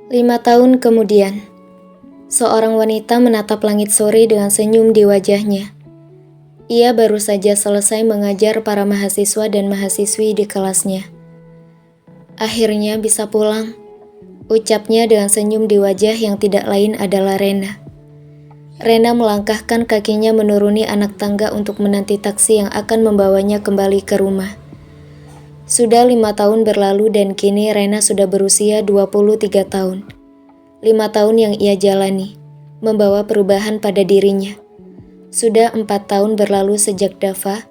5 tahun kemudian, seorang wanita menatap langit sore dengan senyum di wajahnya. Ia baru saja selesai mengajar para mahasiswa dan mahasiswi di kelasnya. Akhirnya bisa pulang, ucapnya dengan senyum di wajah yang tidak lain adalah Rena. Rena melangkahkan kakinya menuruni anak tangga untuk menanti taksi yang akan membawanya kembali ke rumah. Sudah 5 tahun berlalu dan kini Rena sudah berusia 23 tahun. 5 tahun yang ia jalani, membawa perubahan pada dirinya. Sudah 4 tahun berlalu sejak Dava,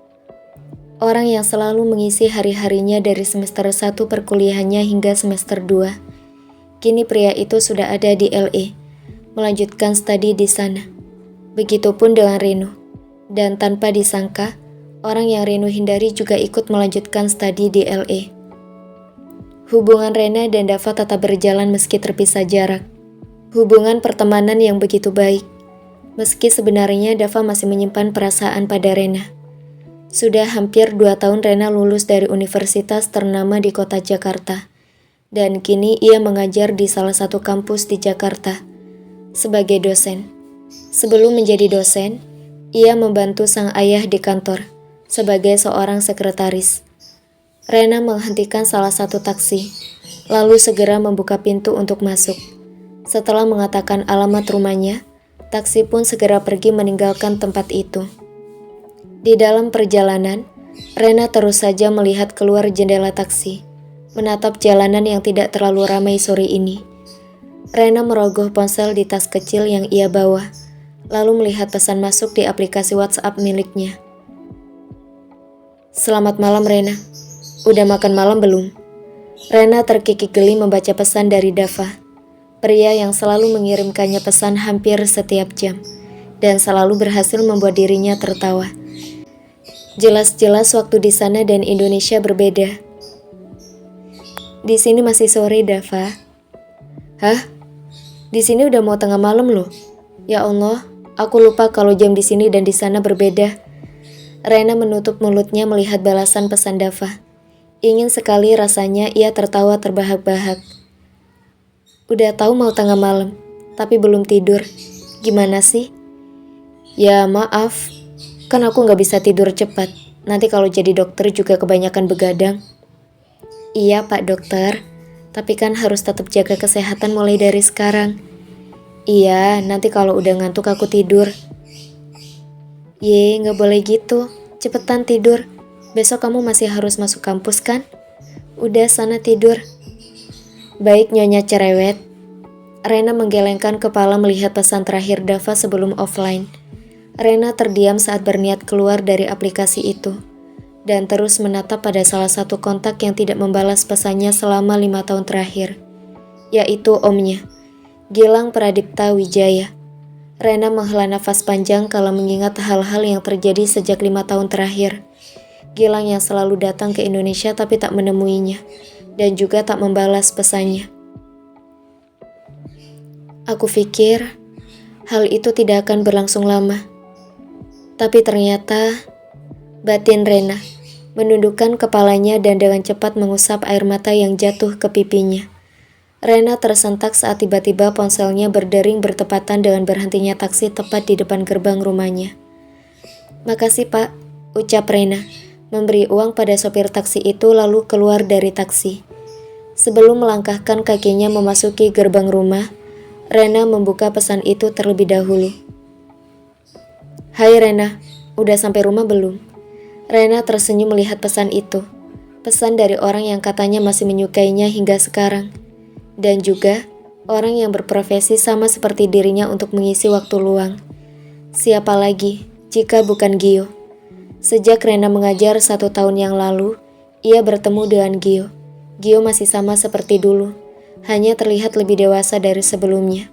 orang yang selalu mengisi hari-harinya dari semester 1 perkuliahannya hingga semester 2. Kini pria itu sudah ada di LA, melanjutkan studi di sana. Begitupun dengan Reno. Dan tanpa disangka, orang yang Reno hindari juga ikut melanjutkan studi di LA. Hubungan Rena dan Dava tetap berjalan meski terpisah jarak. Hubungan pertemanan yang begitu baik. Meski sebenarnya Dava masih menyimpan perasaan pada Rena. Sudah hampir 2 tahun Rena lulus dari universitas ternama di kota Jakarta. Dan kini ia mengajar di salah satu kampus di Jakarta sebagai dosen. Sebelum menjadi dosen, ia membantu sang ayah di kantor sebagai seorang sekretaris. Rena menghentikan salah satu taksi, lalu segera membuka pintu untuk masuk. Setelah mengatakan alamat rumahnya, taksi pun segera pergi meninggalkan tempat itu. Di dalam perjalanan, Rena terus saja melihat keluar jendela taksi, menatap jalanan yang tidak terlalu ramai sore ini. Rena merogoh ponsel di tas kecil yang ia bawa, lalu melihat pesan masuk di aplikasi WhatsApp miliknya. "Selamat malam Rena, udah makan malam belum?" Rena terkikik geli membaca pesan dari Dava, pria yang selalu mengirimkannya pesan hampir setiap jam, dan selalu berhasil membuat dirinya tertawa. Jelas-jelas waktu di sana dan Indonesia berbeda. "Di sini masih sore, Dava." "Hah? Di sini udah mau tengah malam loh. Ya Allah, aku lupa kalau jam di sini dan di sana berbeda." Rena menutup mulutnya melihat balasan pesan Dava. Ingin sekali rasanya ia tertawa terbahak-bahak. "Udah tahu mau tengah malam, tapi belum tidur. Gimana sih?" "Ya maaf, kan aku nggak bisa tidur cepat. Nanti kalau jadi dokter juga kebanyakan begadang." "Iya Pak Dokter, tapi kan harus tetap jaga kesehatan mulai dari sekarang." "Iya, nanti kalau udah ngantuk aku tidur." Nggak boleh gitu. Cepetan tidur. Besok kamu masih harus masuk kampus kan? Udah sana tidur." "Baik Nyonya Cerewet." Rena menggelengkan kepala melihat pesan terakhir Dava sebelum offline. Rena terdiam saat berniat keluar dari aplikasi itu, dan terus menatap pada salah satu kontak yang tidak membalas pesannya selama 5 tahun terakhir, yaitu omnya, Gilang Pradipta Wijaya. Rena menghela nafas panjang kalau mengingat hal-hal yang terjadi sejak 5 tahun terakhir. Gilang yang selalu datang ke Indonesia tapi tak menemuinya, dan juga tak membalas pesannya. Aku pikir hal itu tidak akan berlangsung lama. Tapi ternyata batin Rena menundukkan kepalanya dan dengan cepat mengusap air mata yang jatuh ke pipinya. Rena tersentak saat tiba-tiba ponselnya berdering bertepatan dengan berhentinya taksi tepat di depan gerbang rumahnya. "Makasih Pak," ucap Rena, memberi uang pada sopir taksi itu lalu keluar dari taksi. Sebelum melangkahkan kakinya memasuki gerbang rumah, Rena membuka pesan itu terlebih dahulu. "Hai Rena, udah sampai rumah belum?" Rena tersenyum melihat pesan itu. Pesan dari orang yang katanya masih menyukainya hingga sekarang. Dan juga orang yang berprofesi sama seperti dirinya untuk mengisi waktu luang. Siapa lagi jika bukan Gio? Sejak Rena mengajar 1 tahun yang lalu, ia bertemu dengan Gio. Gio masih sama seperti dulu, hanya terlihat lebih dewasa dari sebelumnya.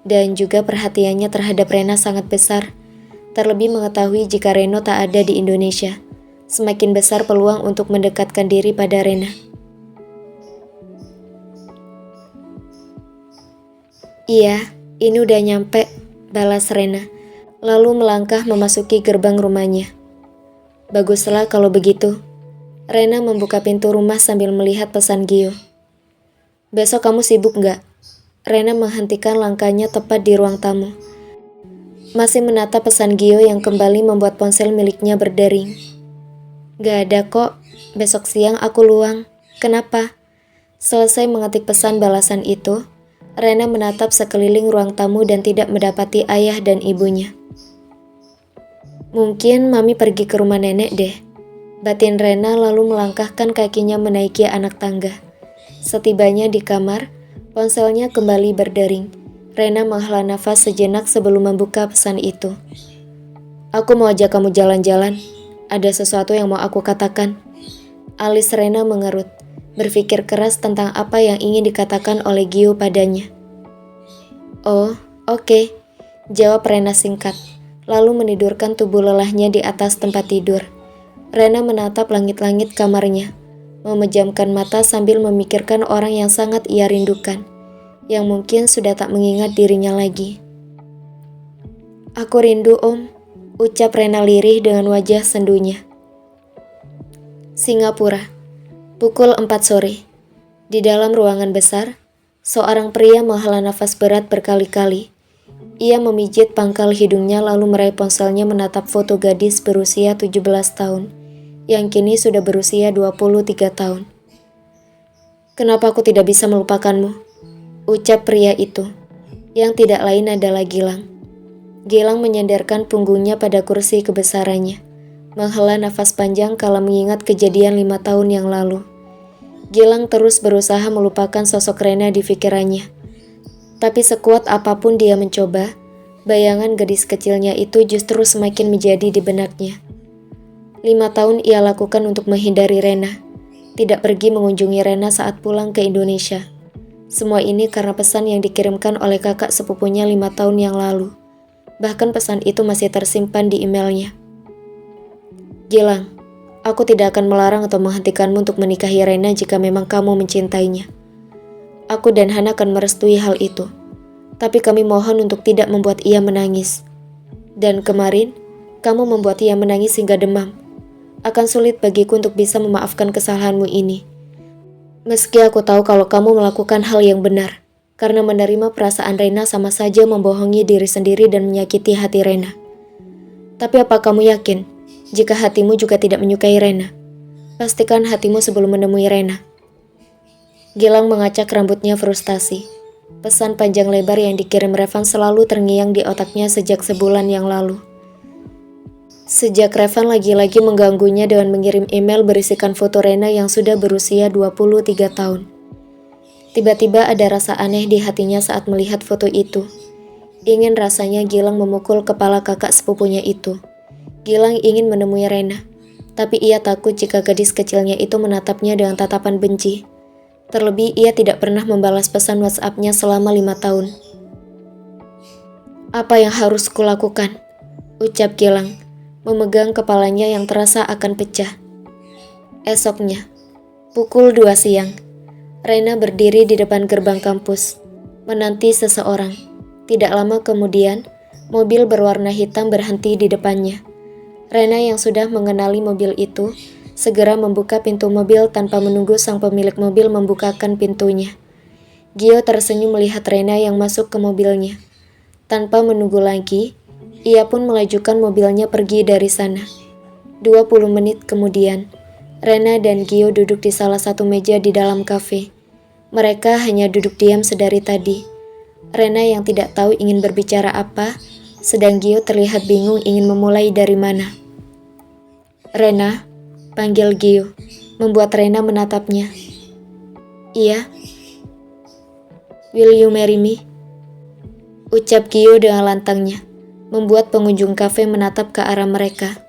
Dan juga perhatiannya terhadap Rena sangat besar. Terlebih mengetahui jika Reno tak ada di Indonesia, semakin besar peluang untuk mendekatkan diri pada Rena. "Iya, ini udah nyampe," balas Rena, lalu melangkah memasuki gerbang rumahnya. "Baguslah kalau begitu." Rena membuka pintu rumah sambil melihat pesan Gio. "Besok kamu sibuk nggak?" Rena menghentikan langkahnya tepat di ruang tamu. Masih menatap pesan Gio yang kembali membuat ponsel miliknya berdering. Gak ada kok, besok siang aku luang. Kenapa? Selesai mengetik pesan balasan itu, Rena menatap sekeliling ruang tamu dan tidak mendapati ayah dan ibunya. Mungkin Mami pergi ke rumah nenek deh. Batin Rena lalu melangkahkan kakinya menaiki anak tangga. Setibanya di kamar, ponselnya kembali berdering. Rena menghela nafas sejenak sebelum membuka pesan itu. Aku mau ajak kamu jalan-jalan. Ada sesuatu yang mau aku katakan. Alis Rena mengerut, berpikir keras tentang apa yang ingin dikatakan oleh Gio padanya. Oh, oke, jawab Rena singkat, lalu menidurkan tubuh lelahnya di atas tempat tidur. Rena menatap langit-langit kamarnya, memejamkan mata sambil memikirkan orang yang sangat ia rindukan, yang mungkin sudah tak mengingat dirinya lagi. Aku rindu Om, ucap Rena lirih dengan wajah sendunya. Singapura, pukul 4 sore. Di dalam ruangan besar, seorang pria menghela nafas berat berkali-kali. Ia memijit pangkal hidungnya lalu meraih ponselnya menatap foto gadis berusia 17 tahun, yang kini sudah berusia 23 tahun. Kenapa aku tidak bisa melupakanmu? Ucap pria itu, yang tidak lain adalah Gilang. Gilang menyandarkan punggungnya pada kursi kebesarannya, menghela nafas panjang kala mengingat kejadian 5 tahun yang lalu. Gilang terus berusaha melupakan sosok Rena di pikirannya. Tapi sekuat apapun dia mencoba, bayangan gadis kecilnya itu justru semakin menjadi di benaknya. 5 tahun ia lakukan untuk menghindari Rena, tidak pergi mengunjungi Rena saat pulang ke Indonesia. Semua ini karena pesan yang dikirimkan oleh kakak sepupunya 5 tahun yang lalu. Bahkan pesan itu masih tersimpan di emailnya. Gilang, aku tidak akan melarang atau menghentikanmu untuk menikahi Rena jika memang kamu mencintainya. Aku dan Hana akan merestui hal itu. Tapi kami mohon untuk tidak membuat ia menangis. Dan kemarin, kamu membuat ia menangis hingga demam. Akan sulit bagiku untuk bisa memaafkan kesalahanmu ini. Meski aku tahu kalau kamu melakukan hal yang benar. Karena menerima perasaan Rena sama saja membohongi diri sendiri dan menyakiti hati Rena. Tapi apa kamu yakin, jika hatimu juga tidak menyukai Rena? Pastikan hatimu sebelum menemui Rena. Gilang mengacak rambutnya frustasi. Pesan panjang lebar yang dikirim Revan selalu terngiang di otaknya sejak sebulan yang lalu. Sejak Revan lagi-lagi mengganggunya dengan mengirim email berisikan foto Rena yang sudah berusia 23 tahun. Tiba-tiba ada rasa aneh di hatinya saat melihat foto itu. Ingin rasanya Gilang memukul kepala kakak sepupunya itu. Gilang ingin menemui Rena, tapi ia takut jika gadis kecilnya itu menatapnya dengan tatapan benci. Terlebih ia tidak pernah membalas pesan WhatsApp-nya selama 5 tahun. Apa yang harus kulakukan? Ucap Gilang, memegang kepalanya yang terasa akan pecah. Esoknya, pukul 2 siang, Rena berdiri di depan gerbang kampus, menanti seseorang. Tidak lama kemudian, mobil berwarna hitam berhenti di depannya. Rena yang sudah mengenali mobil itu, segera membuka pintu mobil tanpa menunggu sang pemilik mobil membukakan pintunya. Gio tersenyum melihat Rena yang masuk ke mobilnya. Tanpa menunggu lagi, ia pun melajukan mobilnya pergi dari sana. 20 menit kemudian, Rena dan Gio duduk di salah satu meja di dalam kafe. Mereka hanya duduk diam sedari tadi. Rena yang tidak tahu ingin berbicara apa, sedang Gio terlihat bingung ingin memulai dari mana. Rena, panggil Gio, membuat Rena menatapnya. Iya. Will you marry me? Ucap Gio dengan lantangnya, membuat pengunjung kafe menatap ke arah mereka.